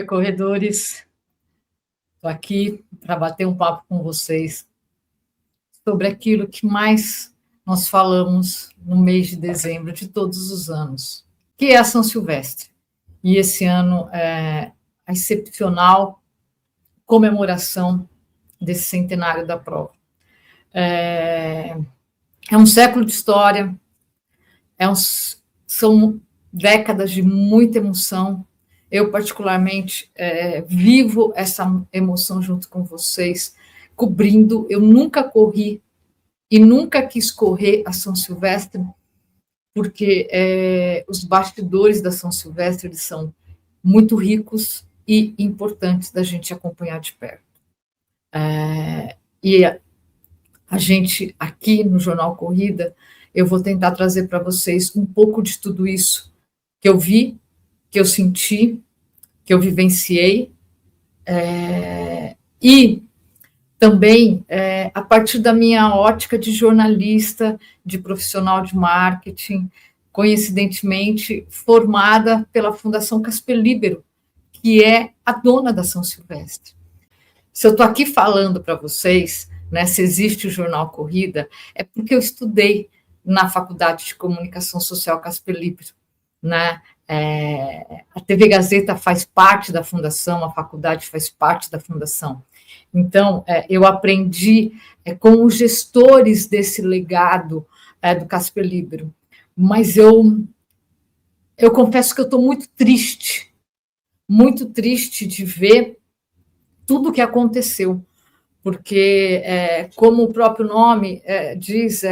Oi, corredores. Estou aqui para bater um papo com vocês sobre aquilo que mais nós falamos no mês de dezembro de todos os anos, que é a São Silvestre. E esse ano é a excepcional comemoração desse centenário da prova. É um século de história, são décadas de muita emoção. Eu, particularmente, vivo essa emoção junto com vocês, cobrindo. Eu nunca corri e nunca quis correr a São Silvestre, porque os bastidores da São Silvestre eles são muito ricos e importantes da gente acompanhar de perto. E a gente, aqui no Jornal Corrida, eu vou tentar trazer para vocês um pouco de tudo isso que eu vi, que eu senti, que eu vivenciei, e também a partir da minha ótica de jornalista, de profissional de marketing, coincidentemente formada pela Fundação Casper Libero, que é a dona da São Silvestre. Se eu estou aqui falando para vocês, né, se existe o Jornal Corrida, é porque eu estudei na Faculdade de Comunicação Social Casper Libero, né? A TV Gazeta faz parte da fundação, a faculdade faz parte da fundação. Então, eu aprendi com os gestores desse legado do Casper Libero, mas eu confesso que eu estou muito triste de ver tudo o que aconteceu, porque, como o próprio nome diz,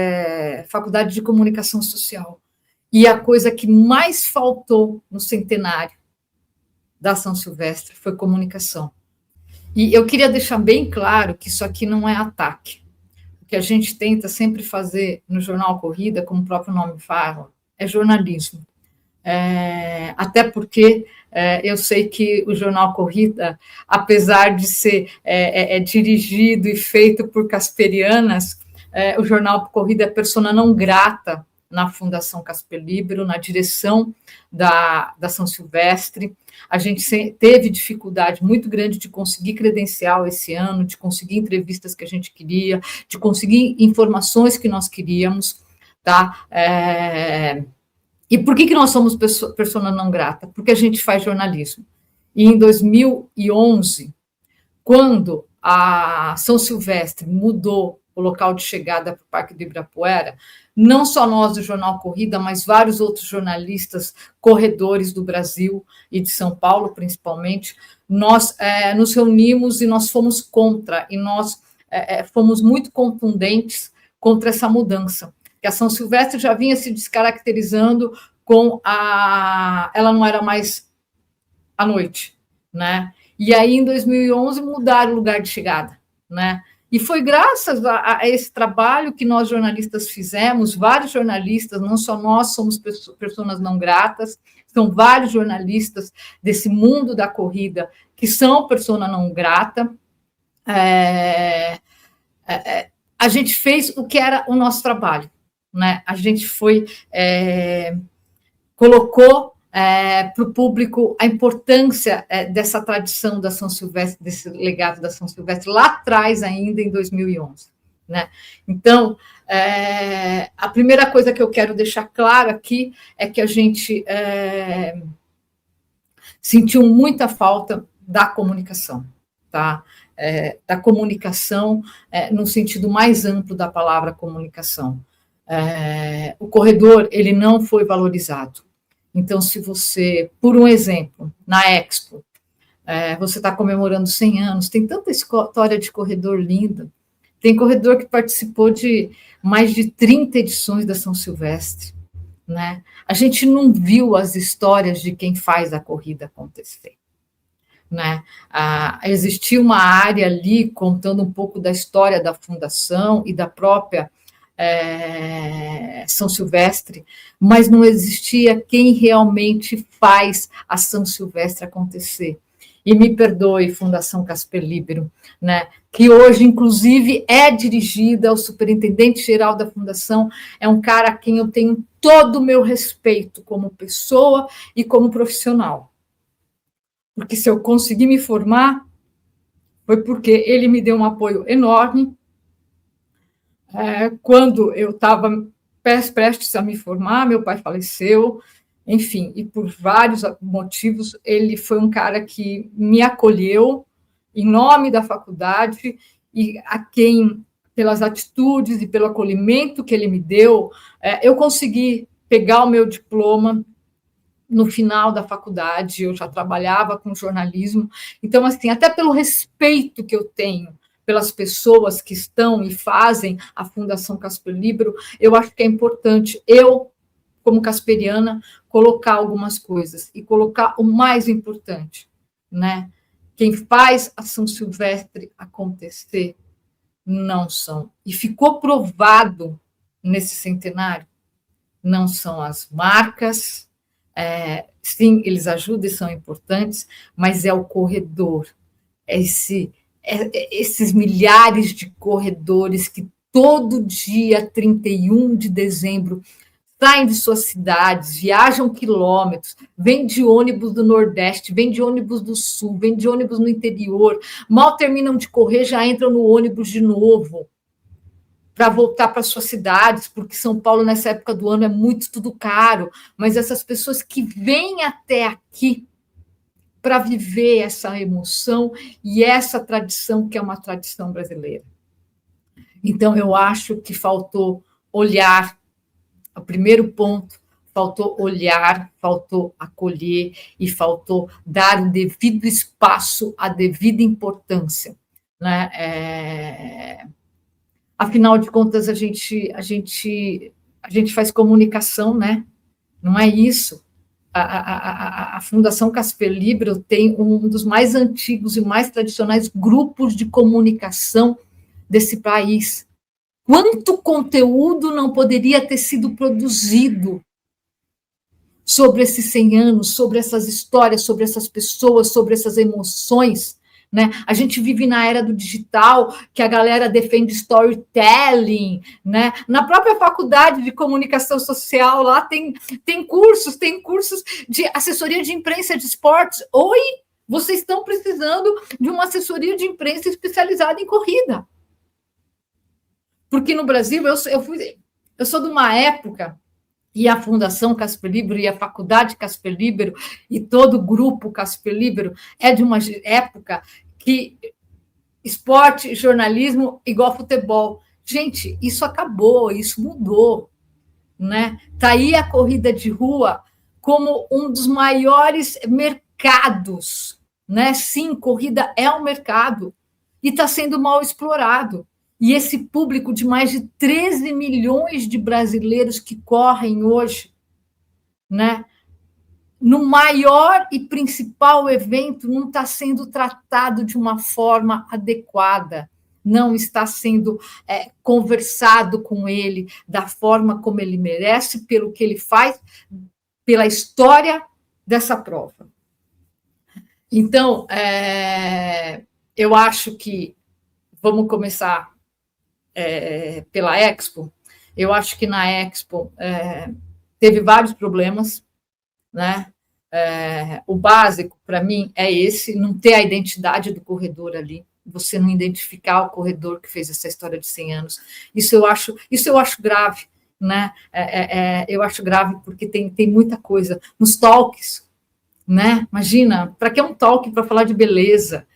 Faculdade de Comunicação Social, e a coisa que mais faltou no centenário da São Silvestre foi comunicação. E eu queria deixar bem claro que isso aqui não é ataque. O que a gente tenta sempre fazer no Jornal Corrida, como o próprio nome fala, é jornalismo. Até porque eu sei que o Jornal Corrida, apesar de ser dirigido e feito por casperianas, o Jornal Corrida é persona não grata na Fundação Casper Libero, na direção da São Silvestre. A gente teve dificuldade muito grande de conseguir credencial esse ano, de conseguir entrevistas que a gente queria, de conseguir informações que nós queríamos, tá? E por que nós somos persona não grata? Porque a gente faz jornalismo. E em 2011, quando a São Silvestre mudou o local de chegada para o Parque do Ibirapuera, não só nós do Jornal Corrida, mas vários outros jornalistas, corredores do Brasil e de São Paulo, principalmente, nós nos reunimos e nós fomos contra, e nós fomos muito contundentes contra essa mudança, que a São Silvestre já vinha se descaracterizando com ela não era mais à noite, né? E aí, em 2011, mudaram o lugar de chegada, né? E foi graças a esse trabalho que nós jornalistas fizemos, vários jornalistas, não só nós somos pessoas não gratas, são vários jornalistas desse mundo da corrida que são persona não grata. A gente fez o que era o nosso trabalho, né? A gente colocou para o público a importância dessa tradição da São Silvestre, desse legado da São Silvestre, lá atrás ainda, em 2011. Né? Então, a primeira coisa que eu quero deixar claro aqui é que a gente sentiu muita falta da comunicação, tá? Da comunicação no sentido mais amplo da palavra comunicação. O corredor ele não foi valorizado. Então, se você, por um exemplo, na Expo, você está comemorando 100 anos, tem tanta história de corredor linda, tem corredor que participou de mais de 30 edições da São Silvestre, né? A gente não viu as histórias de quem faz a corrida acontecer, né? Existia uma área ali contando um pouco da história da fundação e da própria São Silvestre, mas não existia quem realmente faz a São Silvestre acontecer. E me perdoe, Fundação Casper Libero, né, que hoje, inclusive, é dirigida, o superintendente-geral da Fundação é um cara a quem eu tenho todo o meu respeito como pessoa e como profissional. porque se eu consegui me formar, foi porque ele me deu um apoio enorme. Quando eu estava prestes a me formar, meu pai faleceu, enfim, e por vários motivos, ele foi um cara que me acolheu em nome da faculdade e a quem, pelas atitudes e pelo acolhimento que ele me deu, eu consegui pegar o meu diploma no final da faculdade, eu já trabalhava com jornalismo, então, assim, até pelo respeito que eu tenho pelas pessoas que estão e fazem a Fundação Casper Libero, eu acho que é importante eu, como casperiana, colocar algumas coisas e colocar o mais importante, né? Quem faz a São Silvestre acontecer não são, e ficou provado nesse centenário, não são as marcas, sim, eles ajudam e são importantes, mas é o corredor, é esses milhares de corredores que todo dia 31 de dezembro saem de suas cidades, viajam quilômetros, vêm de ônibus do Nordeste, vêm de ônibus do Sul, vêm de ônibus no interior, mal terminam de correr, já entram no ônibus de novo para voltar para suas cidades, porque São Paulo, nessa época do ano, é muito tudo caro, mas essas pessoas que vêm até aqui para viver essa emoção e essa tradição, que é uma tradição brasileira. Então, eu acho que faltou olhar, o primeiro ponto, faltou olhar, faltou acolher e faltou dar o devido espaço, a devida importância, né? Afinal de contas, a gente faz comunicação, né? Não é isso. A Fundação Casper Libero tem um dos mais antigos e mais tradicionais grupos de comunicação desse país. Quanto conteúdo não poderia ter sido produzido sobre esses 100 anos, sobre essas histórias, sobre essas pessoas, sobre essas emoções, né? A gente vive na era do digital, que a galera defende storytelling, né? Na própria faculdade de comunicação social, lá tem cursos de assessoria de imprensa de esportes. Oi, vocês estão precisando de uma assessoria de imprensa especializada em corrida. Porque no Brasil, eu sou de uma época, e a Fundação Casper Libero, e a Faculdade Casper Libero, e todo o grupo Casper Libero, é de uma época que esporte, jornalismo, igual futebol. Gente, isso acabou, isso mudou, né? Está aí a corrida de rua como um dos maiores mercados, né? Sim, corrida é um mercado, e está sendo mal explorado. E esse público de mais de 13 milhões de brasileiros que correm hoje, né, no maior e principal evento, não está sendo tratado de uma forma adequada, não está sendo conversado com ele da forma como ele merece, pelo que ele faz, pela história dessa prova. Então, eu acho que vamos começar pela Expo. Eu acho que na Expo teve vários problemas, né? O básico, para mim, é esse, não ter a identidade do corredor ali, você não identificar o corredor que fez essa história de 100 anos. Isso eu acho grave, né? Eu acho grave porque tem muita coisa. Nos talks, né? Imagina, para que um talk para falar de beleza?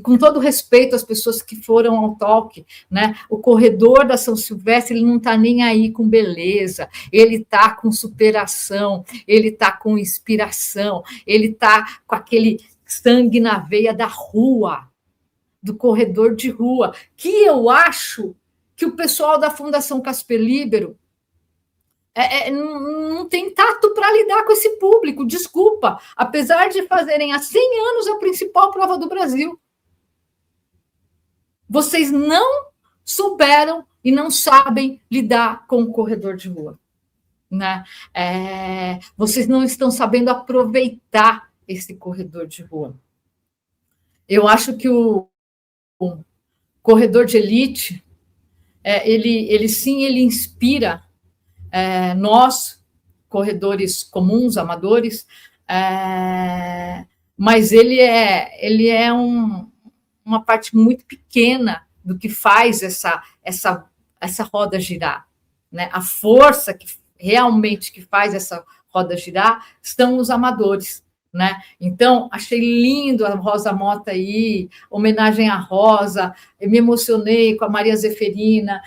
Com todo respeito às pessoas que foram ao talk, né? O corredor da São Silvestre, ele não está nem aí com beleza, ele está com superação, ele está com inspiração, ele está com aquele sangue na veia da rua, do corredor de rua, que eu acho que o pessoal da Fundação Casper Libero não tem tato para lidar com esse público, desculpa, apesar de fazerem há 100 anos a principal prova do Brasil. Vocês não souberam e não sabem lidar com o corredor de rua, né? Vocês não estão sabendo aproveitar esse corredor de rua. Eu acho que o corredor de elite, ele sim, ele inspira nós, corredores comuns, amadores, mas ele é uma parte muito pequena do que faz essa roda girar, né? A força que realmente que faz essa roda girar estão os amadores, né? Então, achei lindo a Rosa Mota aí, homenagem à Rosa, eu me emocionei com a Maria Zeferina,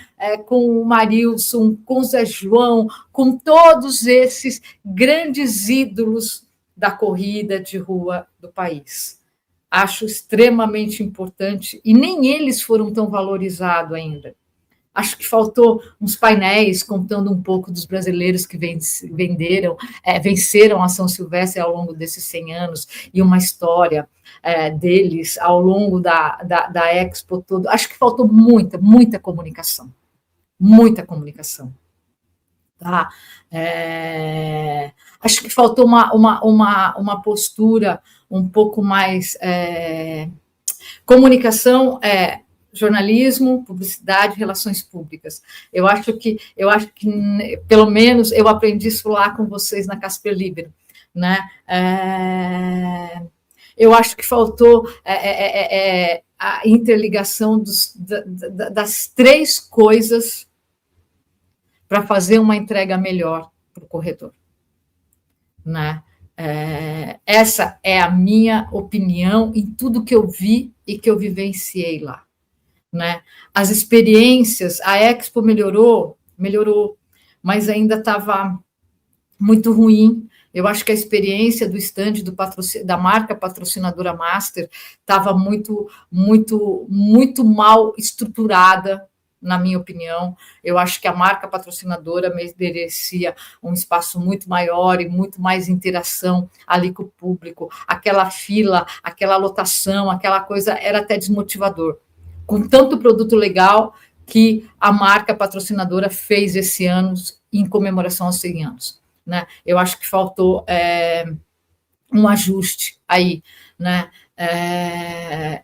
com o Marilson, com o Zé João, com todos esses grandes ídolos da corrida de rua do país. Acho extremamente importante, e nem eles foram tão valorizados ainda. Acho que faltou uns painéis contando um pouco dos brasileiros que venceram a São Silvestre ao longo desses 100 anos, e uma história deles ao longo da Expo todo. Acho que faltou muita comunicação. Muita comunicação. Tá? Acho que faltou uma postura um pouco mais... comunicação jornalismo, publicidade, relações públicas. Eu acho que, pelo menos, eu aprendi isso lá com vocês na Casper Libero, né? Eu acho que faltou a interligação das três coisas para fazer uma entrega melhor para o corredor, né? Essa é a minha opinião em tudo que eu vi e que eu vivenciei lá, né? As experiências, a Expo melhorou, mas ainda estava muito ruim. Eu acho que a experiência do stand da marca patrocinadora Master estava muito mal estruturada, na minha opinião. Eu acho que a marca patrocinadora merecia um espaço muito maior e muito mais interação ali com o público. Aquela fila, aquela lotação, aquela coisa era até desmotivador. Com tanto produto legal que a marca patrocinadora fez esse ano em comemoração aos 100 anos. Né? Eu acho que faltou um ajuste aí. Né?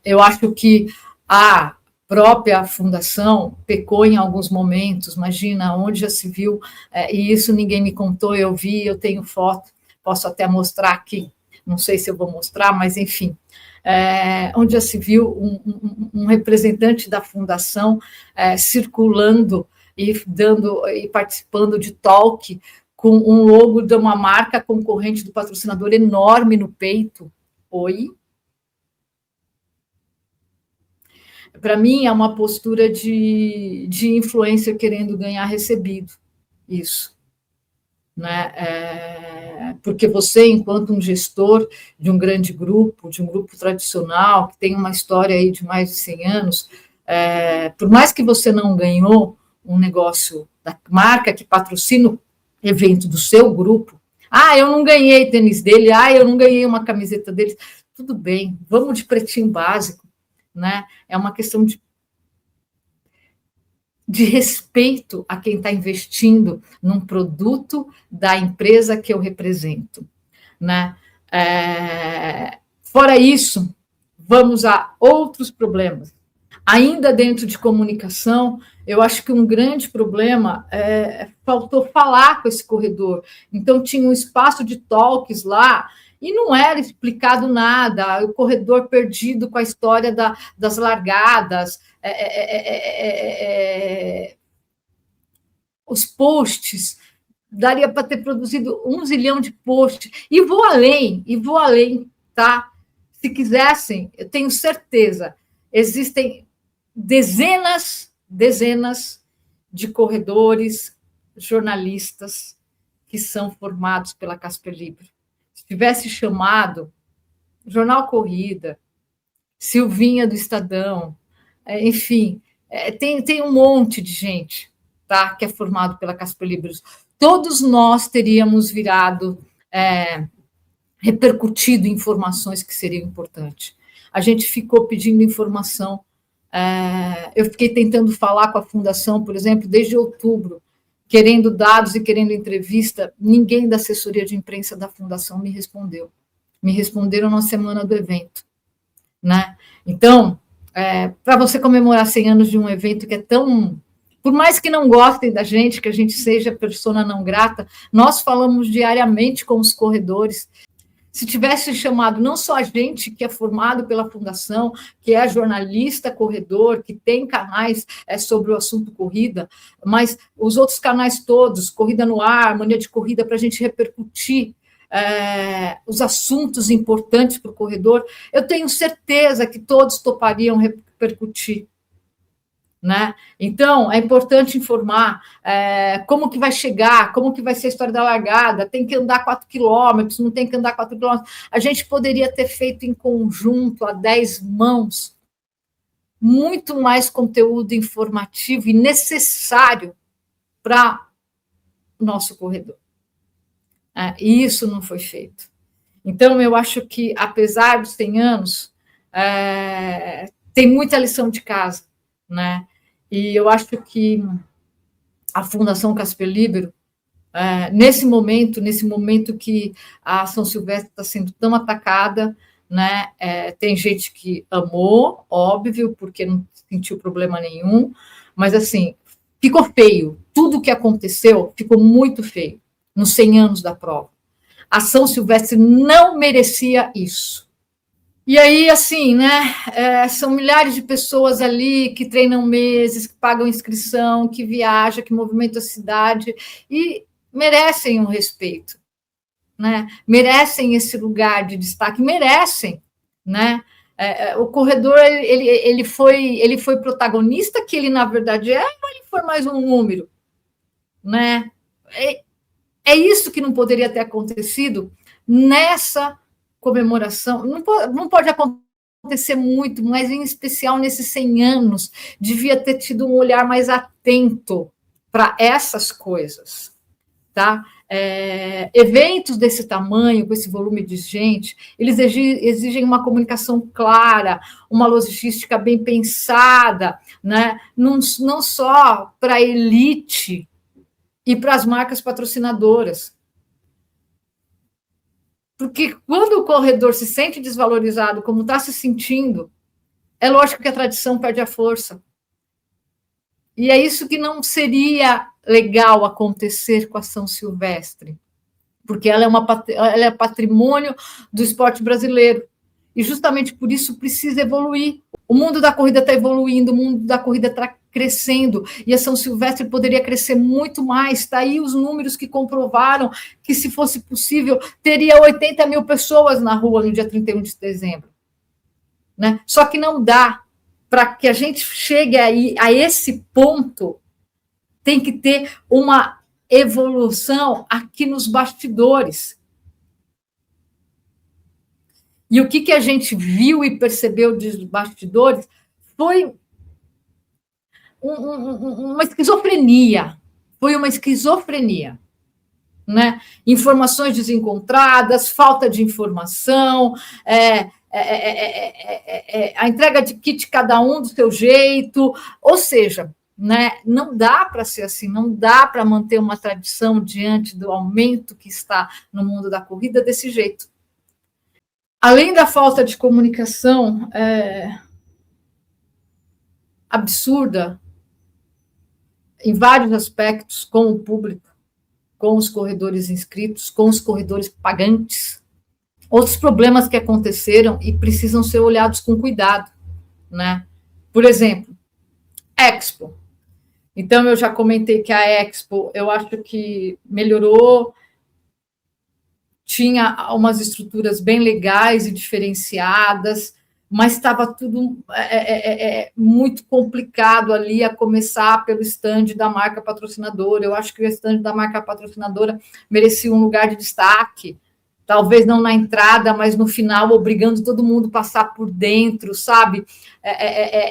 Eu acho que a própria fundação pecou em alguns momentos, imagina, onde já se viu, e isso ninguém me contou, eu vi, eu tenho foto, posso até mostrar aqui, não sei se eu vou mostrar, mas enfim, onde já se viu um representante da fundação circulando e participando de talk com um logo de uma marca concorrente do patrocinador enorme no peito. Oi? Para mim, é uma postura de influencer querendo ganhar recebido, isso. Né? Porque você, enquanto um gestor de um grande grupo, de um grupo tradicional, que tem uma história aí de mais de 100 anos, por mais que você não ganhou um negócio da marca que patrocina o evento do seu grupo, eu não ganhei tênis dele, eu não ganhei uma camiseta dele, tudo bem, vamos de pretinho básico. Né? É uma questão de respeito a quem está investindo num produto da empresa que eu represento. Né? Fora isso, vamos a outros problemas. Ainda dentro de comunicação, eu acho que um grande problema faltou falar com esse corredor. Então, tinha um espaço de talks lá, e não era explicado nada, o corredor perdido com a história das largadas, os posts, daria para ter produzido 1 zilhão de posts, e vou além, tá? Se quisessem, eu tenho certeza, existem dezenas de corredores, jornalistas que são formados pela Casper Libero. Se tivesse chamado Jornal Corrida, Silvinha do Estadão, enfim, tem um monte de gente, tá, que é formado pela Casper Libero. Todos nós teríamos repercutido informações que seriam importantes. A gente ficou pedindo informação. Eu fiquei tentando falar com a Fundação, por exemplo, desde outubro, querendo dados e querendo entrevista, ninguém da assessoria de imprensa da Fundação me respondeu. Me responderam na semana do evento. Né? Então, para você comemorar 100 anos de um evento que é tão... Por mais que não gostem da gente, que a gente seja persona não grata, nós falamos diariamente com os corredores. Se tivesse chamado não só a gente que é formado pela fundação, que é jornalista, corredor, que tem canais sobre o assunto corrida, mas os outros canais todos, Corrida no Ar, Mania de Corrida, para a gente repercutir os assuntos importantes para o corredor, eu tenho certeza que todos topariam repercutir. Né? Então, é importante informar como que vai chegar, como que vai ser a história da largada, tem que andar 4 quilômetros, não tem que andar 4 quilômetros. A gente poderia ter feito em conjunto, a 10 mãos, muito mais conteúdo informativo e necessário para o nosso corredor. E isso não foi feito. Então, eu acho que, apesar dos 100 anos, tem muita lição de casa, né? E eu acho que a Fundação Casper Libero, nesse momento que a São Silvestre está sendo tão atacada, né? Tem gente que amou, óbvio, porque não sentiu problema nenhum, mas assim, ficou feio. Tudo o que aconteceu ficou muito feio nos 100 anos da prova. A São Silvestre não merecia isso. E aí, assim, né, são milhares de pessoas ali que treinam meses, que pagam inscrição, que viajam, que movimentam a cidade e merecem um respeito, né? Merecem esse lugar de destaque, merecem, né? O corredor, ele foi protagonista, que ele, na verdade, ou ele foi mais um número, né? É isso que não poderia ter acontecido nessa comemoração. Não pode acontecer muito, mas em especial nesses 100 anos, devia ter tido um olhar mais atento para essas coisas, tá? Eventos desse tamanho, com esse volume de gente, eles exigem uma comunicação clara, uma logística bem pensada, né? Não só para a elite e para as marcas patrocinadoras. Porque quando o corredor se sente desvalorizado, como está se sentindo, é lógico que a tradição perde a força. E é isso que não seria legal acontecer com a São Silvestre, porque ela é patrimônio do esporte brasileiro. E justamente por isso precisa evoluir. O mundo da corrida está evoluindo, o mundo da corrida está crescendo, e a São Silvestre poderia crescer muito mais. Está aí os números que comprovaram que, se fosse possível, teria 80 mil pessoas na rua no dia 31 de dezembro. Né? Só que não dá. Para que a gente chegue aí, a esse ponto, tem que ter uma evolução aqui nos bastidores. E o que a gente viu e percebeu dos bastidores foi uma esquizofrenia. Foi uma esquizofrenia. Né? Informações desencontradas, falta de informação, a entrega de kit cada um do seu jeito, ou seja, né, não dá para ser assim, não dá para manter uma tradição diante do aumento que está no mundo da corrida desse jeito. Além da falta de comunicação absurda em vários aspectos com o público, com os corredores inscritos, com os corredores pagantes, outros problemas que aconteceram e precisam ser olhados com cuidado, né? Por exemplo, Expo. Então, eu já comentei que a Expo, eu acho que melhorou, tinha umas estruturas bem legais e diferenciadas, mas estava tudo muito complicado ali, a começar pelo stand da marca patrocinadora. Eu acho que o stand da marca patrocinadora merecia um lugar de destaque, talvez não na entrada, mas no final, obrigando todo mundo a passar por dentro, sabe?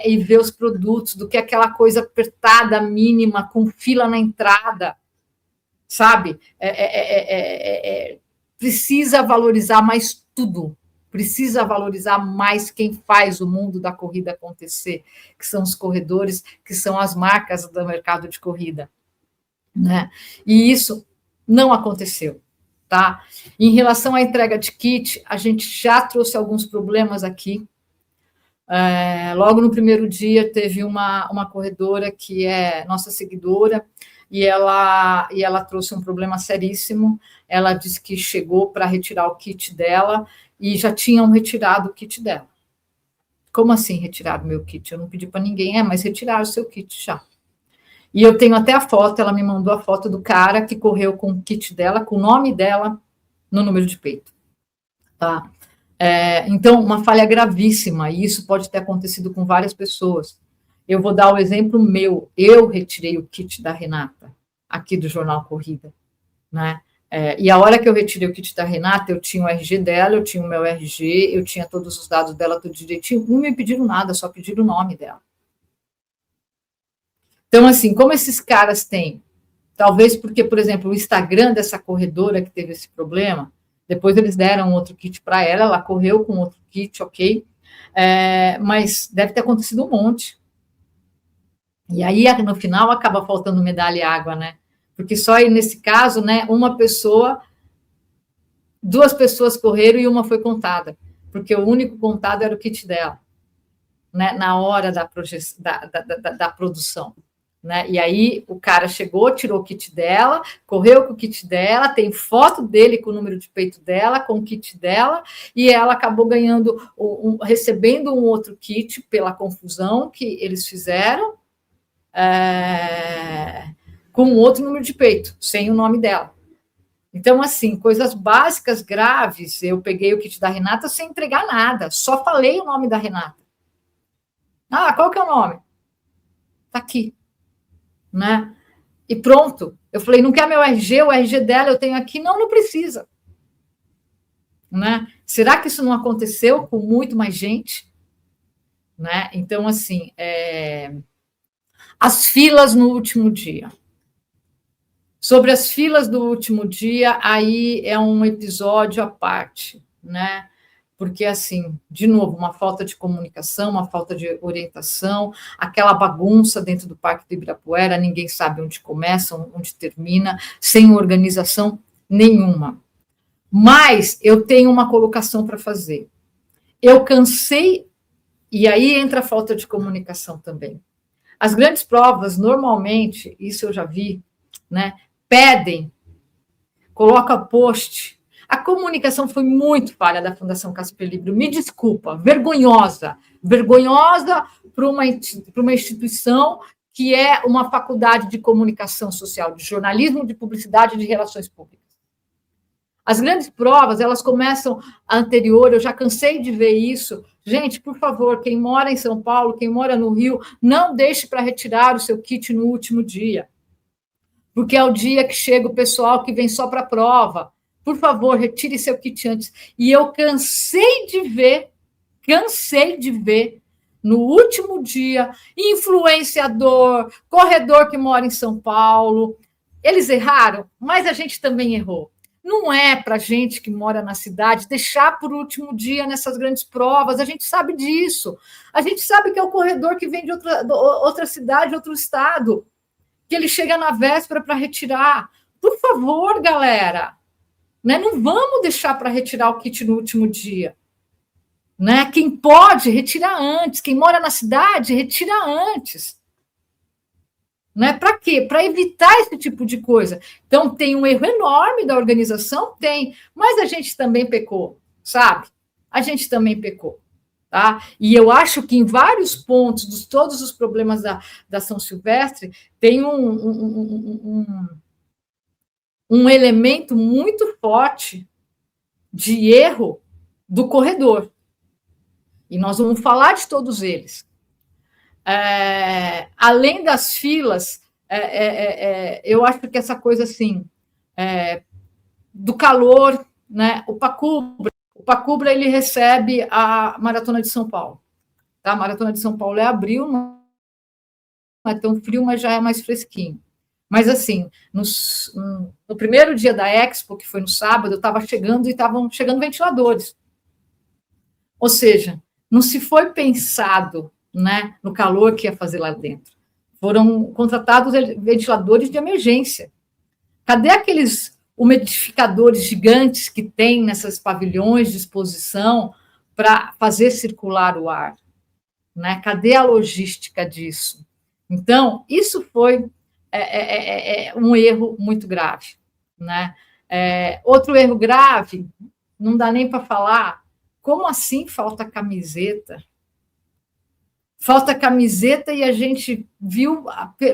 E ver os produtos, do que aquela coisa apertada, mínima, com fila na entrada, sabe? Precisa valorizar mais tudo, precisa valorizar mais quem faz o mundo da corrida acontecer, que são os corredores, que são as marcas do mercado de corrida, né? E isso não aconteceu. Tá? Em relação à entrega de kit, a gente já trouxe alguns problemas aqui. Logo no primeiro dia, teve uma corredora que é nossa seguidora, e ela trouxe um problema seríssimo. Ela disse que chegou para retirar o kit dela e já tinham retirado o kit dela. Como assim retiraram o meu kit? Eu não pedi para ninguém, mas retiraram o seu kit já. E eu tenho até a foto, ela me mandou a foto do cara que correu com o kit dela, com o nome dela no número de peito. Tá? Então, uma falha gravíssima, e isso pode ter acontecido com várias pessoas. Eu vou dar o exemplo meu. Eu retirei o kit da Renata, aqui do Jornal Corrida, né? E a hora que eu retirei o kit da Renata, eu tinha o RG dela, eu tinha o meu RG, eu tinha todos os dados dela tudo direitinho, não me pediram nada, só pediram o nome dela. Então, assim, como esses caras têm, talvez porque, por exemplo, o Instagram dessa corredora que teve esse problema, depois eles deram outro kit para ela, ela correu com outro kit, ok, mas deve ter acontecido um monte. E aí, no final, acaba faltando medalha e água, né? Porque só aí, nesse caso, né, duas pessoas correram e uma foi contada, porque o único contado era o kit dela, né, na hora da produção. Né? E aí o cara chegou, tirou o kit dela, correu com o kit dela, tem foto dele com o número de peito dela, com o kit dela, e ela acabou ganhando, recebendo um outro kit pela confusão que eles fizeram, com outro número de peito, sem o nome dela. Então, assim, coisas básicas, graves, eu peguei o kit da Renata sem entregar nada, só falei o nome da Renata. Ah, qual que é o nome? Tá aqui. Né? E pronto. Eu falei, não quer meu RG, o RG dela eu tenho aqui. Não, não precisa. Né? Será que isso não aconteceu com muito mais gente? Né? Então, assim, as filas no último dia. Sobre as filas do último dia, aí é um episódio à parte, né? Porque, assim, de novo, uma falta de comunicação, uma falta de orientação, aquela bagunça dentro do Parque do Ibirapuera, ninguém sabe onde começa, onde termina, sem organização nenhuma. Mas eu tenho uma colocação para fazer. Eu cansei, e aí entra a falta de comunicação também. As grandes provas, normalmente, isso eu já vi, né, pedem, coloca post. A comunicação foi muito falha da Fundação Casper Libero, me desculpa, vergonhosa para uma instituição que é uma faculdade de comunicação social, de jornalismo, de publicidade e de relações públicas. As grandes provas, elas começam anterior, eu já cansei de ver isso. Gente, por favor, quem mora em São Paulo, quem mora no Rio, não deixe para retirar o seu kit no último dia, porque é o dia que chega o pessoal que vem só para a prova. Por favor, retire seu kit antes. E eu cansei de ver, no último dia, influenciador, corredor que mora em São Paulo. Eles erraram, mas a gente também errou. Não é para a gente que mora na cidade deixar por último dia nessas grandes provas, a gente sabe disso. A gente sabe que é o corredor que vem de outra cidade, outro estado, que ele chega na véspera para retirar. Por favor, galera, né? Não vamos deixar para retirar o kit no último dia. Né? Quem pode, retira antes. Quem mora na cidade, retira antes. Né? Para quê? Para evitar esse tipo de coisa. Então, tem um erro enorme da organização? Tem, mas a gente também pecou, sabe? A gente também pecou. Tá? E eu acho que em vários pontos, de todos os problemas da São Silvestre, tem um elemento muito forte de erro do corredor. E nós vamos falar de todos eles. Além das filas, eu acho que essa coisa assim, do calor, né? O Pacubra ele recebe a Maratona de São Paulo. Tá? A Maratona de São Paulo é abril, não é tão frio, mas já é mais fresquinho. Mas, assim, no primeiro dia da Expo, que foi no sábado, eu estava chegando e estavam chegando ventiladores. Ou seja, não se foi pensado, né, no calor que ia fazer lá dentro. Foram contratados ventiladores de emergência. Cadê aqueles umidificadores gigantes que tem nessas pavilhões de exposição para fazer circular o ar? Né? Cadê a logística disso? Então, isso foi é um erro muito grave, né? Outro erro grave, não dá nem para falar, como assim falta camiseta? Falta camiseta e a gente viu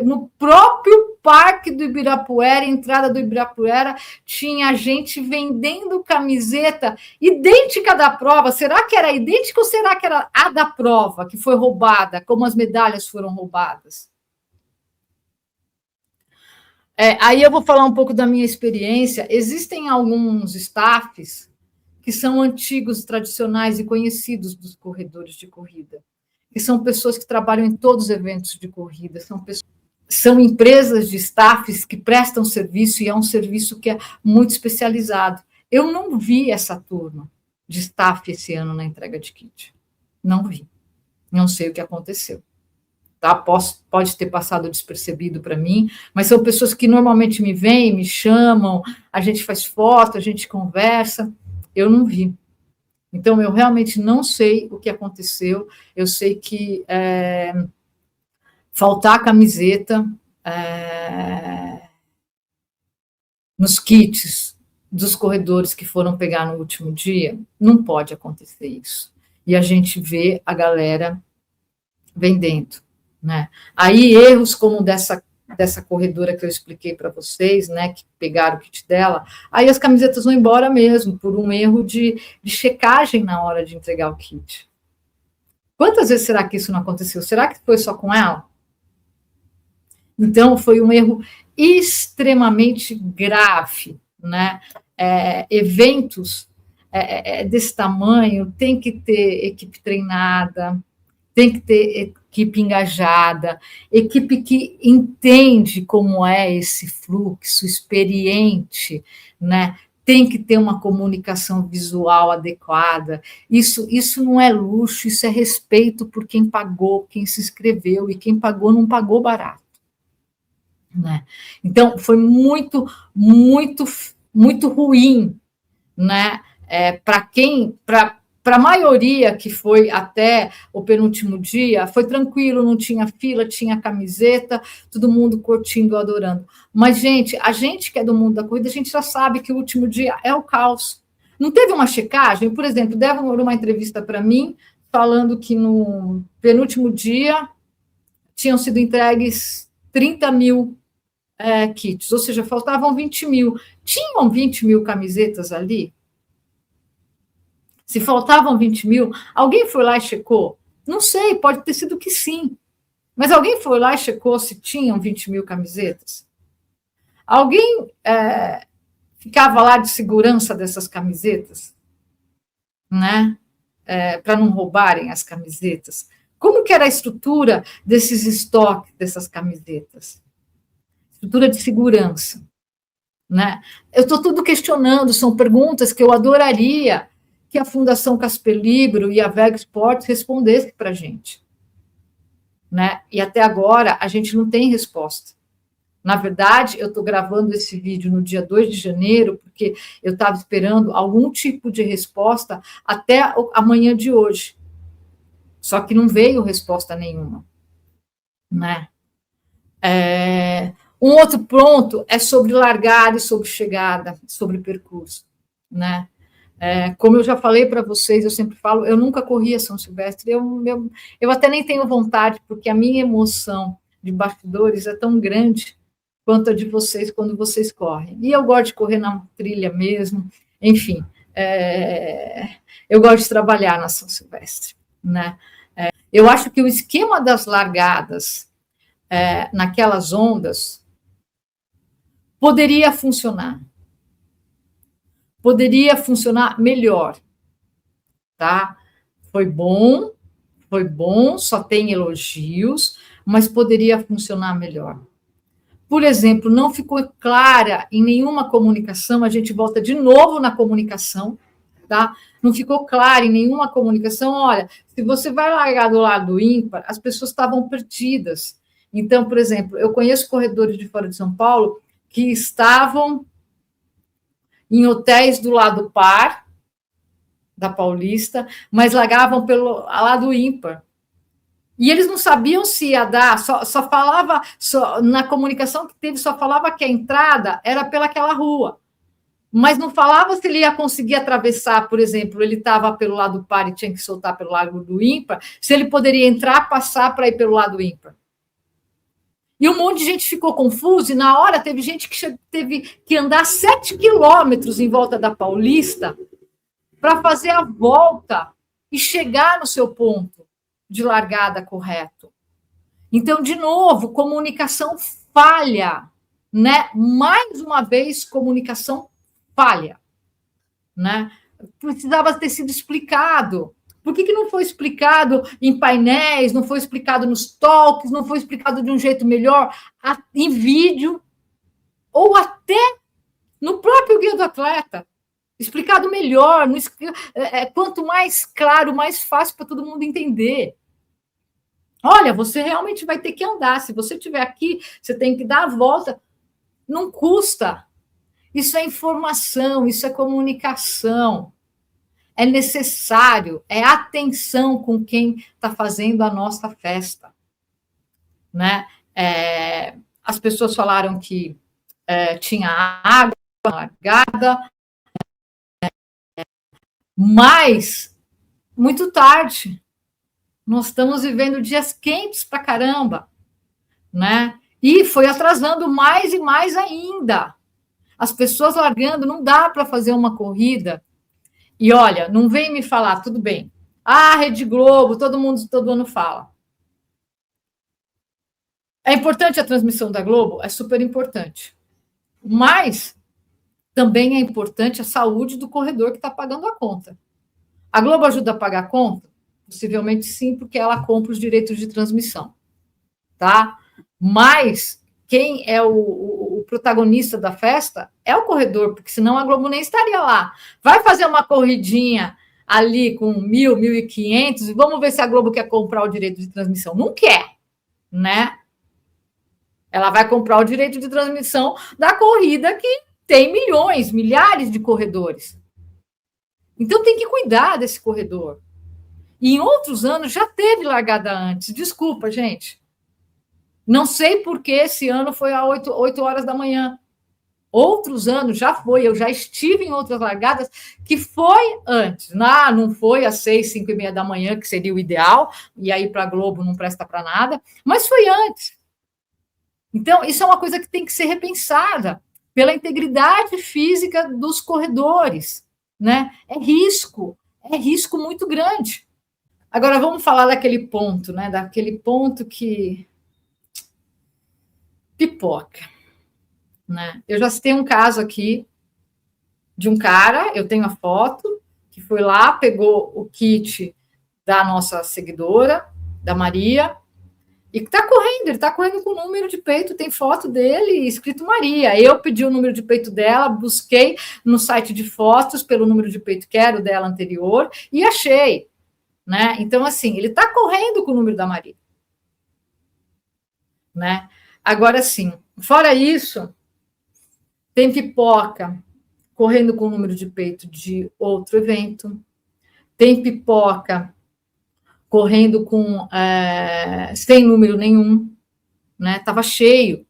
no próprio Parque do Ibirapuera, entrada do Ibirapuera, tinha gente vendendo camiseta idêntica da prova. Será que era idêntica ou será que era a da prova que foi roubada, como as medalhas foram roubadas? Aí eu vou falar um pouco da minha experiência. Existem alguns staffs que são antigos, tradicionais e conhecidos dos corredores de corrida, que são pessoas que trabalham em todos os eventos de corrida, são empresas de staffs que prestam serviço e é um serviço que é muito especializado. Eu não vi essa turma de staff esse ano na entrega de kit. Não vi. Não sei o que aconteceu. Tá? Pode ter passado despercebido para mim, mas são pessoas que normalmente me vêm, me chamam, a gente faz foto, a gente conversa. Eu não vi. Então, eu realmente não sei o que aconteceu. Eu sei que faltar camiseta nos kits dos corredores que foram pegar no último dia, não pode acontecer isso. E a gente vê a galera vendendo, né? Aí erros como dessa corredora que eu expliquei para vocês, né, que pegaram o kit dela, aí as camisetas vão embora mesmo, por um erro de checagem na hora de entregar o kit. Quantas vezes será que isso não aconteceu? Será que foi só com ela? Então, foi um erro extremamente grave, né? Eventos desse tamanho tem que ter equipe treinada, tem que ter equipe engajada, equipe que entende como é esse fluxo, experiente, né? Tem que ter uma comunicação visual adequada. Isso não é luxo, isso é respeito por quem pagou, quem se inscreveu, e quem pagou não pagou barato. Né? Então, foi muito, muito, muito ruim, né? Para a maioria que foi até o penúltimo dia, foi tranquilo, não tinha fila, tinha camiseta, todo mundo curtindo, adorando. Mas, gente, a gente que é do mundo da corrida, a gente já sabe que o último dia é o caos. Não teve uma checagem? Por exemplo, deram uma entrevista para mim, falando que no penúltimo dia tinham sido entregues 30 mil kits, ou seja, faltavam 20 mil. Tinham 20 mil camisetas ali? Se faltavam 20 mil, alguém foi lá e checou? Não sei, pode ter sido que sim. Mas alguém foi lá e checou se tinham 20 mil camisetas? Alguém ficava lá de segurança dessas camisetas? Né? Para não roubarem as camisetas? Como que era a estrutura desses estoques dessas camisetas? Estrutura de segurança. Né? Eu estou tudo questionando, são perguntas que eu adoraria que a Fundação Casper Libero e a VEG Sports respondessem para a gente. Né? E até agora a gente não tem resposta. Na verdade, eu estou gravando esse vídeo no dia 2 de janeiro, porque eu estava esperando algum tipo de resposta até amanhã de hoje. Só que não veio resposta nenhuma. Né? Um outro ponto é sobre largada e sobre chegada, sobre percurso. Né? Como eu já falei para vocês, eu sempre falo, eu nunca corri a São Silvestre, eu até nem tenho vontade, porque a minha emoção de bastidores é tão grande quanto a de vocês quando vocês correm. E eu gosto de correr na trilha mesmo, enfim, eu gosto de trabalhar na São Silvestre. Né? Eu acho que o esquema das largadas naquelas ondas poderia funcionar melhor, tá? Foi bom, só tem elogios, mas poderia funcionar melhor. Por exemplo, não ficou clara em nenhuma comunicação, a gente volta de novo na comunicação, tá? Não ficou claro em nenhuma comunicação, olha, se você vai largar do lado ímpar, as pessoas estavam perdidas. Então, por exemplo, eu conheço corredores de fora de São Paulo que estavam em hotéis do lado par da Paulista, mas largavam pelo lado ímpar. E eles não sabiam se ia dar, só falava, na comunicação que teve, só falava que a entrada era pelaquela rua. Mas não falava se ele ia conseguir atravessar, por exemplo, ele estava pelo lado par e tinha que soltar pelo lado do ímpar, se ele poderia entrar, passar para ir pelo lado ímpar. E um monte de gente ficou confuso, e na hora teve gente que teve que andar 7 quilômetros em volta da Paulista para fazer a volta e chegar no seu ponto de largada correto. Então, de novo, comunicação falha, né? Mais uma vez, comunicação falha, né? Precisava ter sido explicado. Por que não foi explicado em painéis, não foi explicado nos talks, não foi explicado de um jeito melhor em vídeo, ou até no próprio Guia do Atleta? Explicado melhor, quanto mais claro, mais fácil para todo mundo entender. Olha, você realmente vai ter que andar. Se você estiver aqui, você tem que dar a volta. Não custa. Isso é informação, isso é comunicação. É necessário, é atenção com quem está fazendo a nossa festa. Né? As pessoas falaram que tinha água largada, mas muito tarde. Nós estamos vivendo dias quentes pra caramba, né? E foi atrasando mais e mais ainda. As pessoas largando, não dá para fazer uma corrida. E olha, não vem me falar, tudo bem. Ah, Rede Globo, todo mundo todo ano fala. É importante a transmissão da Globo? É super importante. Mas também é importante a saúde do corredor que está pagando a conta. A Globo ajuda a pagar a conta? Possivelmente sim, porque ela compra os direitos de transmissão, tá? Mas quem é o protagonista da festa é o corredor, porque senão a Globo nem estaria lá. Vai fazer uma corridinha ali com 1.000, 1.500 e vamos ver se a Globo quer comprar o direito de transmissão. Não quer, né? Ela vai comprar o direito de transmissão da corrida que tem milhões, milhares de corredores. Então tem que cuidar desse corredor. E em outros anos já teve largada antes. Desculpa, gente. Não sei por que esse ano foi às 8 horas da manhã. Outros anos já foi. Eu já estive em outras largadas que foi antes. Não foi às 6, 5 e meia da manhã, que seria o ideal. E aí para a Globo não presta para nada. Mas foi antes. Então, isso é uma coisa que tem que ser repensada pela integridade física dos corredores. Né? É risco muito grande. Agora, vamos falar daquele ponto, né? Daquele ponto que pipoca. Né? Eu já citei um caso aqui de um cara, eu tenho a foto, que foi lá, pegou o kit da nossa seguidora, da Maria, e está correndo, ele está correndo com o número de peito, tem foto dele escrito Maria. Eu pedi o número de peito dela, busquei no site de fotos pelo número de peito que era o dela anterior, e achei. Né? Então, assim, ele está correndo com o número da Maria. Né? Agora, sim, fora isso, tem pipoca correndo com o número de peito de outro evento, tem pipoca correndo com sem número nenhum, né? Tava cheio.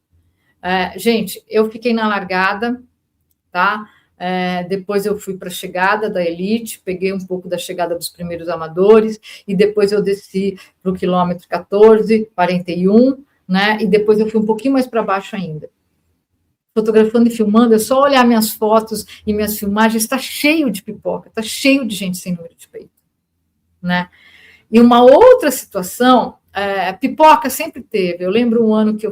Gente, eu fiquei na largada, tá? Depois eu fui para a chegada da elite, peguei um pouco da chegada dos primeiros amadores, e depois eu desci para o quilômetro 14, 41, né? E depois eu fui um pouquinho mais para baixo ainda. Fotografando e filmando, é só olhar minhas fotos e minhas filmagens, está cheio de pipoca, está cheio de gente sem número de peito, né? E uma outra situação, pipoca sempre teve. Eu lembro um ano que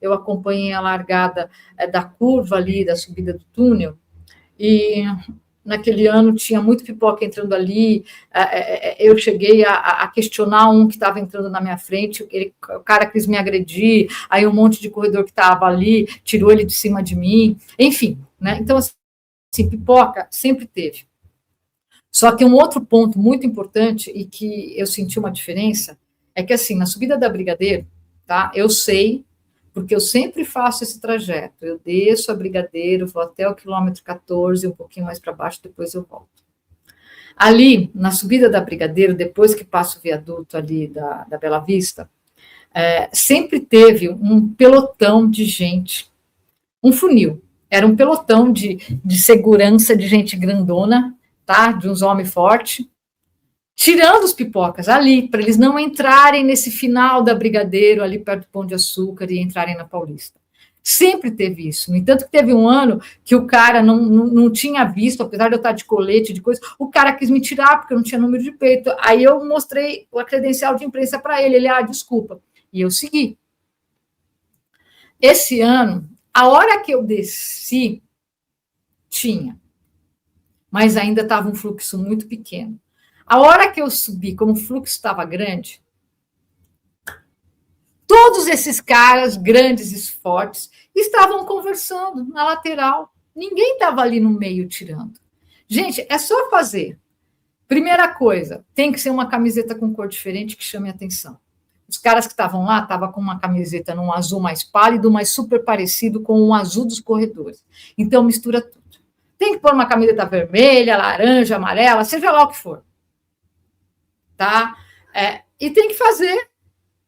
eu acompanhei a largada da curva ali, da subida do túnel, e naquele ano tinha muito pipoca entrando ali, eu cheguei a questionar um que estava entrando na minha frente, o cara quis me agredir, aí um monte de corredor que estava ali tirou ele de cima de mim, enfim, né? Então, assim, pipoca sempre teve. Só que um outro ponto muito importante e que eu senti uma diferença é que, assim, na subida da Brigadeiro, tá? Eu sei, porque eu sempre faço esse trajeto. Eu desço a Brigadeiro, vou até o quilômetro 14, um pouquinho mais para baixo, depois eu volto. Ali, na subida da Brigadeiro, depois que passa o viaduto ali da Bela Vista, sempre teve um pelotão de gente, um funil. Era um pelotão de segurança, de gente grandona, tá? De uns homens fortes, tirando os pipocas ali, para eles não entrarem nesse final da Brigadeiro, ali perto do Pão de Açúcar, e entrarem na Paulista. Sempre teve isso. No entanto, que teve um ano que o cara não tinha visto, apesar de eu estar de colete, de coisa, o cara quis me tirar, porque eu não tinha número de peito. Aí eu mostrei a credencial de imprensa para ele. Ele, desculpa. E eu segui. Esse ano, a hora que eu desci, tinha. Mas ainda estava um fluxo muito pequeno. A hora que eu subi, como o fluxo estava grande, todos esses caras grandes e fortes estavam conversando na lateral. Ninguém estava ali no meio tirando. Gente, é só fazer. Primeira coisa, tem que ser uma camiseta com cor diferente que chame a atenção. Os caras que estavam lá estavam com uma camiseta num azul mais pálido, mas super parecido com o azul dos corredores. Então, mistura tudo. Tem que pôr uma camiseta vermelha, laranja, amarela, seja lá o que for. Tá? E tem que fazer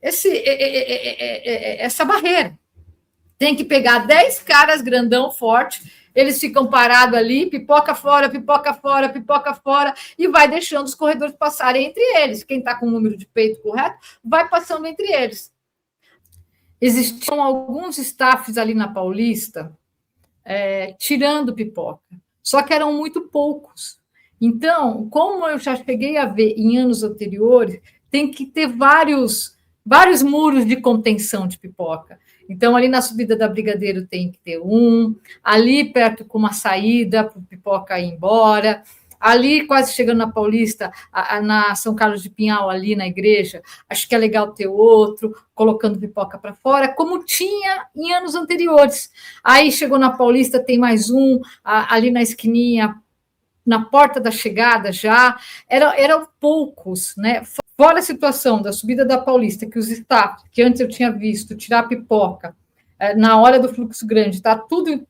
essa barreira. Tem que pegar 10 caras grandão, forte, eles ficam parados ali, pipoca fora, pipoca fora, pipoca fora, e vai deixando os corredores passarem entre eles. Quem está com o número de peito correto, vai passando entre eles. Existiam alguns staffs ali na Paulista, tirando pipoca, só que eram muito poucos. Então, como eu já cheguei a ver em anos anteriores, tem que ter vários muros de contenção de pipoca. Então, ali na subida da Brigadeiro tem que ter um, ali perto com uma saída para o pipoca ir embora, ali quase chegando na Paulista, na São Carlos de Pinhal, ali na igreja, acho que é legal ter outro, colocando pipoca para fora, como tinha em anos anteriores. Aí chegou na Paulista, tem mais um, ali na esquininha, na porta da chegada já, eram poucos, né? Fora a situação da subida da Paulista, que os staff, que antes eu tinha visto tirar pipoca, na hora do fluxo grande, está tudo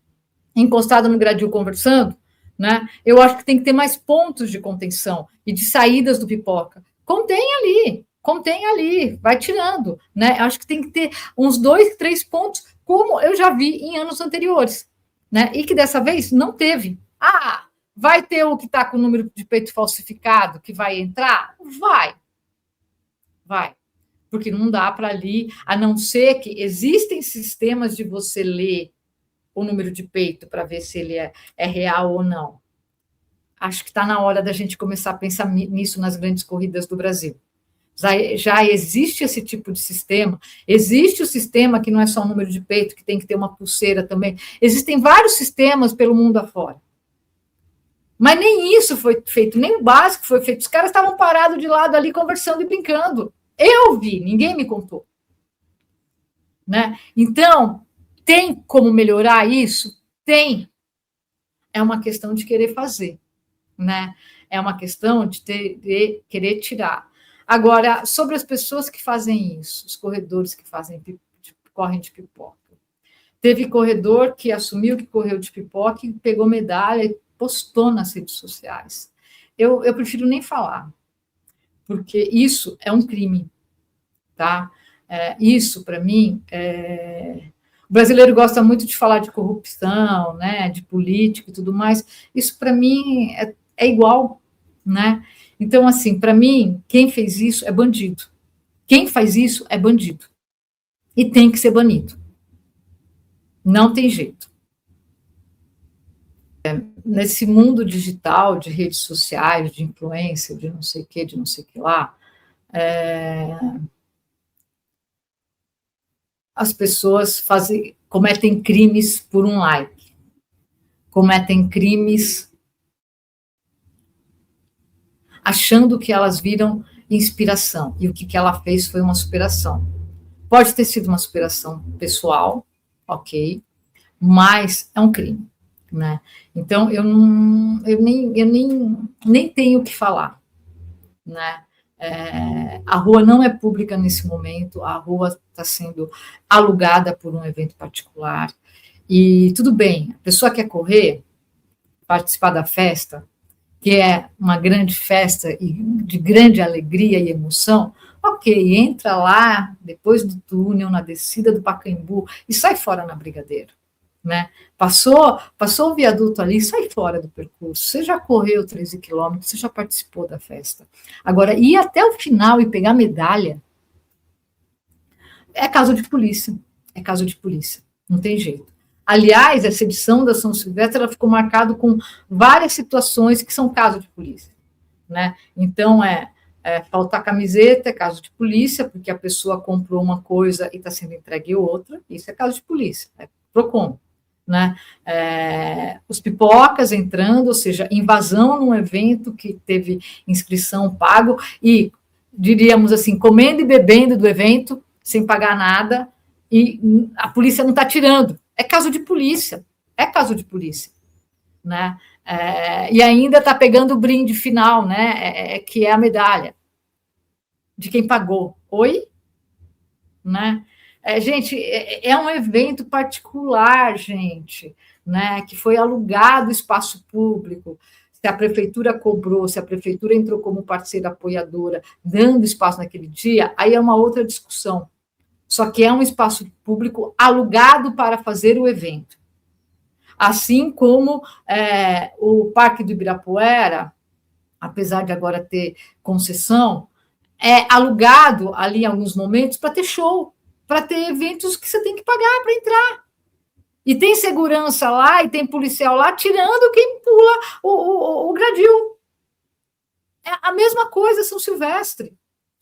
encostado no gradil conversando, né? Eu acho que tem que ter mais pontos de contenção e de saídas do pipoca. Contém ali, vai tirando, né? Acho que tem que ter uns 2, 3 pontos, como eu já vi em anos anteriores, né? E que dessa vez não teve. Vai ter o que está com o número de peito falsificado que vai entrar? Vai. Porque não dá para ali, a não ser que existem sistemas de você ler o número de peito para ver se ele é real ou não. Acho que está na hora da gente começar a pensar nisso nas grandes corridas do Brasil. Já existe esse tipo de sistema, existe o sistema que não é só o número de peito, que tem que ter uma pulseira também. Existem vários sistemas pelo mundo afora. Mas nem isso foi feito, nem o básico foi feito. Os caras estavam parados de lado ali, conversando e brincando. Eu vi, ninguém me contou. Né? Então, tem como melhorar isso? Tem. É uma questão de querer fazer. Né? É uma questão de querer tirar. Agora, sobre as pessoas que fazem isso, os corredores que correm de pipoca. Teve corredor que assumiu que correu de pipoca e pegou medalha e postou nas redes sociais. Eu prefiro nem falar, porque isso é um crime, tá? Isso, para mim, o brasileiro gosta muito de falar de corrupção, né, de política e tudo mais. Isso, para mim, é igual, né? Então, assim, para mim, quem fez isso é bandido. Quem faz isso é bandido. E tem que ser banido. Não tem jeito. Nesse mundo digital, de redes sociais, de influência, de não sei o que lá, as pessoas cometem crimes por um like, cometem crimes achando que elas viram inspiração, e o que ela fez foi uma superação. Pode ter sido uma superação pessoal, ok, mas é um crime. Né? Então, eu nem tenho o que falar. Né? A rua não é pública nesse momento, a rua está sendo alugada por um evento particular, e tudo bem, a pessoa quer correr, participar da festa, que é uma grande festa e de grande alegria e emoção, ok, entra lá, depois do túnel, na descida do Pacaembu, e sai fora na Brigadeiro. Né? Passou o viaduto ali, sai fora do percurso. Você já correu 13 quilômetros, você já participou da festa. Agora, ir até o final e pegar medalha é caso de polícia. É caso de polícia. Não tem jeito. Aliás, essa edição da São Silvestre ela ficou marcada com várias situações que são caso de polícia. Né? Então, faltar camiseta é caso de polícia, porque a pessoa comprou uma coisa e está sendo entregue outra. Isso é caso de polícia. É PROCON. Né? Os pipocas entrando, ou seja, invasão num evento que teve inscrição pago e, diríamos assim, comendo e bebendo do evento sem pagar nada e a polícia não está tirando. É caso de polícia, né? E ainda está pegando o brinde final, né? Que é a medalha de quem pagou. Oi? Né? Gente, é um evento particular, gente, né, que foi alugado espaço público. Se a prefeitura cobrou, se a prefeitura entrou como parceira apoiadora, dando espaço naquele dia, aí é uma outra discussão. Só que é um espaço público alugado para fazer o evento. Assim como o Parque do Ibirapuera, apesar de agora ter concessão, é alugado ali em alguns momentos para ter show, para ter eventos que você tem que pagar para entrar. E tem segurança lá, e tem policial lá, tirando quem pula o gradil. É a mesma coisa São Silvestre.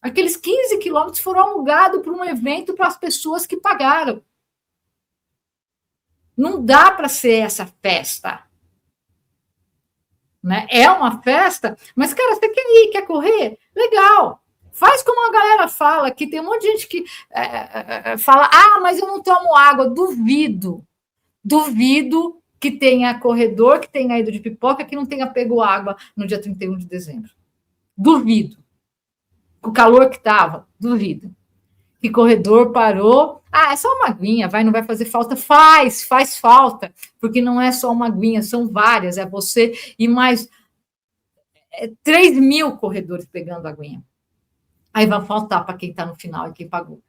Aqueles 15 quilômetros foram alugados para um evento para as pessoas que pagaram. Não dá para ser essa festa. Né? É uma festa, mas, cara, você quer ir, quer correr? Legal. Faz como a galera fala, que tem um monte de gente que fala, mas eu não tomo água. Duvido que tenha corredor, que tenha ido de pipoca, que não tenha pego água no dia 31 de dezembro. Duvido. Com o calor que estava, duvido. Que corredor parou, é só uma aguinha, não vai fazer falta? Faz falta, porque não é só uma aguinha, são várias, é você e mais 3 mil corredores pegando a aguinha. Aí vai faltar para quem está no final e quem pagou.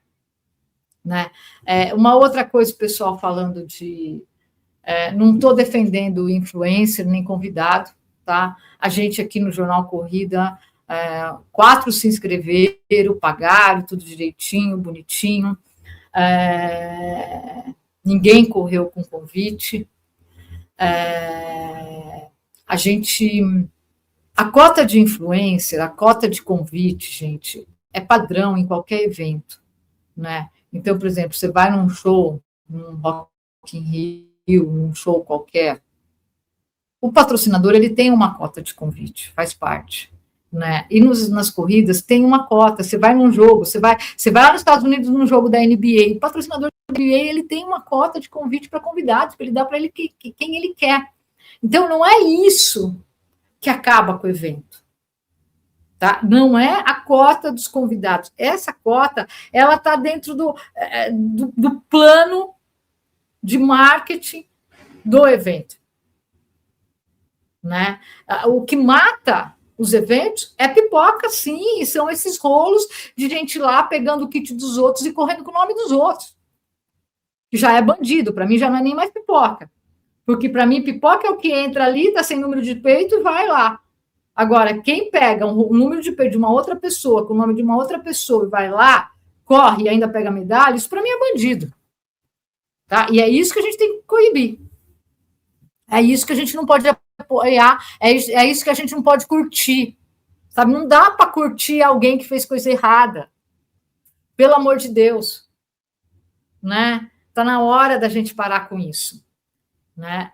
Né? Uma outra coisa, o pessoal falando de... não estou defendendo influencer nem convidado, tá? A gente aqui no Jornal Corrida, 4 se inscreveram, pagaram, tudo direitinho, bonitinho. Ninguém correu com convite. A cota de influencer, a cota de convite, gente, é padrão em qualquer evento, né? Então, por exemplo, você vai num show, num Rock in Rio, num show qualquer, o patrocinador ele tem uma cota de convite, faz parte, né? E nas corridas tem uma cota. Você vai num jogo, você vai lá nos Estados Unidos num jogo da NBA, o patrocinador da NBA ele tem uma cota de convite para convidados, para ele dar para ele quem ele quer. Então, não é isso que acaba com o evento. Tá? Não é a cota dos convidados. Essa cota, ela está dentro do plano de marketing do evento. Né? O que mata os eventos é pipoca, sim, e são esses rolos de gente lá pegando o kit dos outros e correndo com o nome dos outros. Que já é bandido, para mim já não é nem mais pipoca. Porque para mim pipoca é o que entra ali, está sem número de peito e vai lá. Agora, quem pega um número de peito de uma outra pessoa, com o nome de uma outra pessoa, e vai lá, corre e ainda pega medalha, isso para mim é bandido. Tá? E é isso que a gente tem que coibir. É isso que a gente não pode apoiar, é isso que a gente não pode curtir. Sabe? Não dá para curtir alguém que fez coisa errada. Pelo amor de Deus. Né? Tá na hora da gente parar com isso. Né?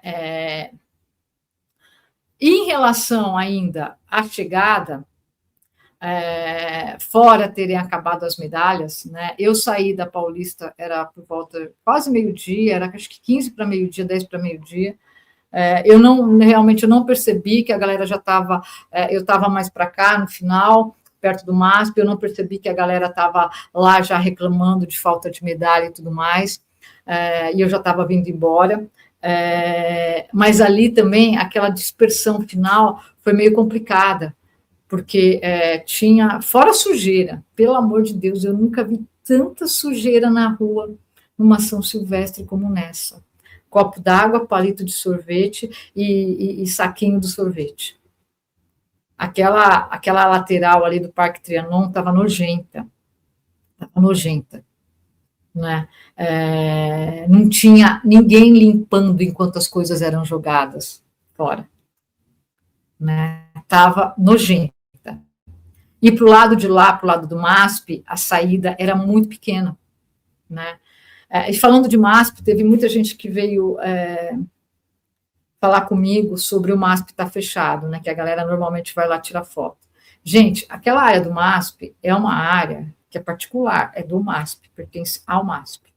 Em relação ainda à chegada, fora terem acabado as medalhas, né, eu saí da Paulista, era por volta quase meio-dia, era acho que 15 para meio-dia, 10 para meio-dia. Eu não percebi que a galera já estava, eu estava mais para cá no final, perto do MASP, eu não percebi que a galera estava lá já reclamando de falta de medalha e tudo mais, e eu já estava vindo embora. Mas ali também, aquela dispersão final foi meio complicada, porque tinha, fora sujeira, pelo amor de Deus, eu nunca vi tanta sujeira na rua numa São Silvestre como nessa. Copo d'água, palito de sorvete e saquinho do sorvete. Aquela lateral ali do Parque Trianon estava nojenta, né? Não tinha ninguém limpando enquanto as coisas eram jogadas fora, né? Estava nojenta. E para o lado de lá, para o lado do MASP, a saída era muito pequena, né? E falando de MASP, teve muita gente que veio falar comigo sobre o MASP estar fechado, né? Que a galera normalmente vai lá tirar foto. Gente, aquela área do MASP é uma área que é particular, é do MASP, pertence ao MASP.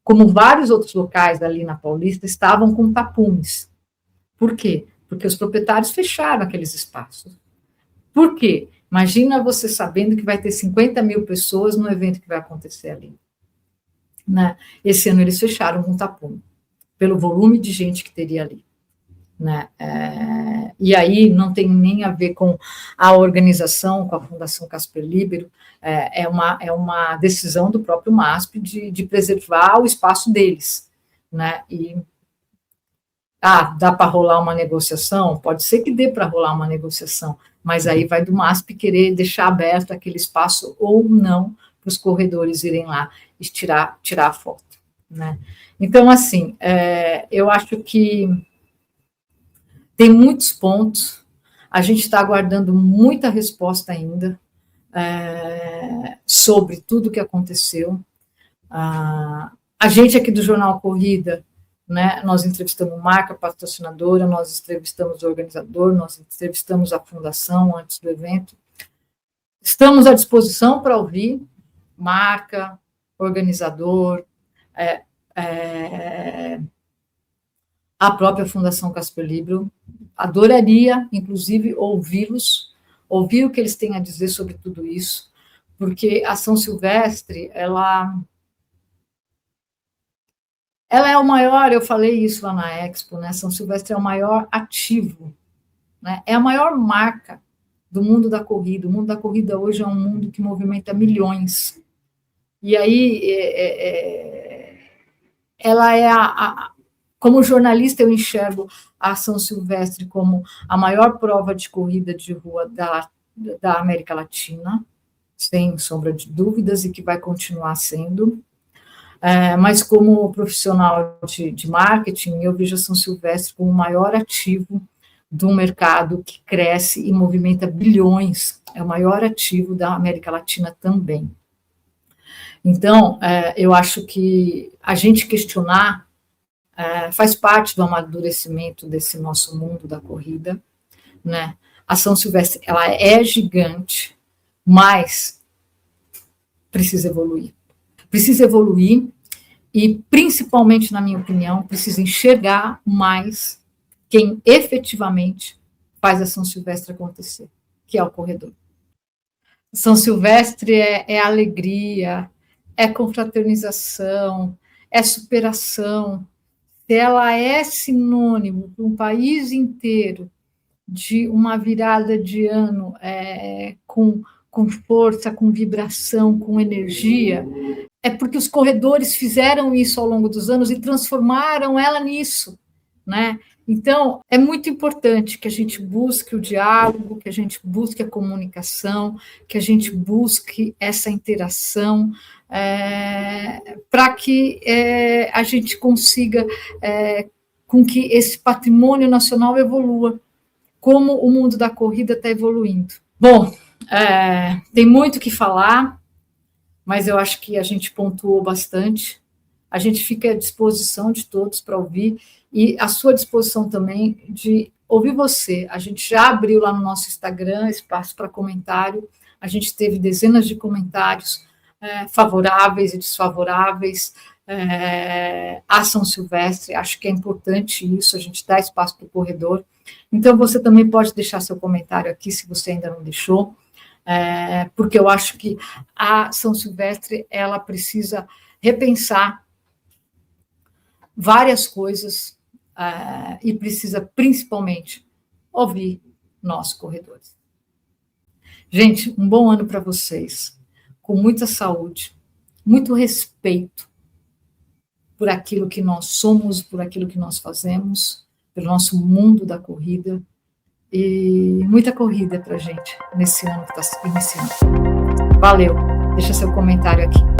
Como vários outros locais ali na Paulista estavam com tapumes. Por quê? Porque os proprietários fecharam aqueles espaços. Por quê? Imagina você sabendo que vai ter 50 mil pessoas no evento que vai acontecer ali. Né? Esse ano eles fecharam com tapume, pelo volume de gente que teria ali. Né? E aí não tem nem a ver com a organização, com a Fundação Casper Libero, é uma decisão do próprio MASP de preservar o espaço deles. Né? E dá para rolar uma negociação? Pode ser que dê para rolar uma negociação, mas aí vai do MASP querer deixar aberto aquele espaço ou não para os corredores irem lá e tirar a foto. Né? Então, assim, eu acho que tem muitos pontos, a gente está aguardando muita resposta ainda sobre tudo o que aconteceu. A gente aqui do Jornal Corrida, né, nós entrevistamos marca patrocinadora, nós entrevistamos o organizador, nós entrevistamos a fundação antes do evento. Estamos à disposição para ouvir marca, organizador, a própria Fundação Casper Libero. Adoraria, inclusive, ouvi-los, ouvir o que eles têm a dizer sobre tudo isso, porque a São Silvestre, ela é o maior, eu falei isso lá na Expo, né? São Silvestre é o maior ativo, né? É a maior marca do mundo da corrida. O mundo da corrida hoje é um mundo que movimenta milhões. E aí, ela é como jornalista, eu enxergo a São Silvestre como a maior prova de corrida de rua da América Latina, sem sombra de dúvidas, e que vai continuar sendo. Mas como profissional de marketing, eu vejo a São Silvestre como o maior ativo do mercado que cresce e movimenta bilhões, é o maior ativo da América Latina também. Então, eu acho que a gente questionar faz parte do amadurecimento desse nosso mundo da corrida, né? A São Silvestre, ela é gigante, mas precisa evoluir. Precisa evoluir e, principalmente, na minha opinião, precisa enxergar mais quem efetivamente faz a São Silvestre acontecer, que é o corredor. São Silvestre é alegria, é confraternização, é superação. Ela é sinônimo para um país inteiro de uma virada de ano com força, com vibração, com energia, é porque os corredores fizeram isso ao longo dos anos e transformaram ela nisso, né? Então, é muito importante que a gente busque o diálogo, que a gente busque a comunicação, que a gente busque essa interação, para que a gente consiga com que esse patrimônio nacional evolua, como o mundo da corrida está evoluindo. Bom, tem muito o que falar, mas eu acho que a gente pontuou bastante. A gente fica à disposição de todos para ouvir, e à sua disposição também de ouvir você. A gente já abriu lá no nosso Instagram espaço para comentário, a gente teve dezenas de comentários favoráveis e desfavoráveis à São Silvestre. Acho que é importante isso, a gente dá espaço para o corredor. Então, você também pode deixar seu comentário aqui, se você ainda não deixou, porque eu acho que a São Silvestre, ela precisa repensar várias coisas, e precisa, principalmente, ouvir nós, corredores. Gente, um bom ano para vocês, com muita saúde, muito respeito por aquilo que nós somos, por aquilo que nós fazemos, pelo nosso mundo da corrida, e muita corrida para a gente nesse ano que está se iniciando. Valeu, deixa seu comentário aqui.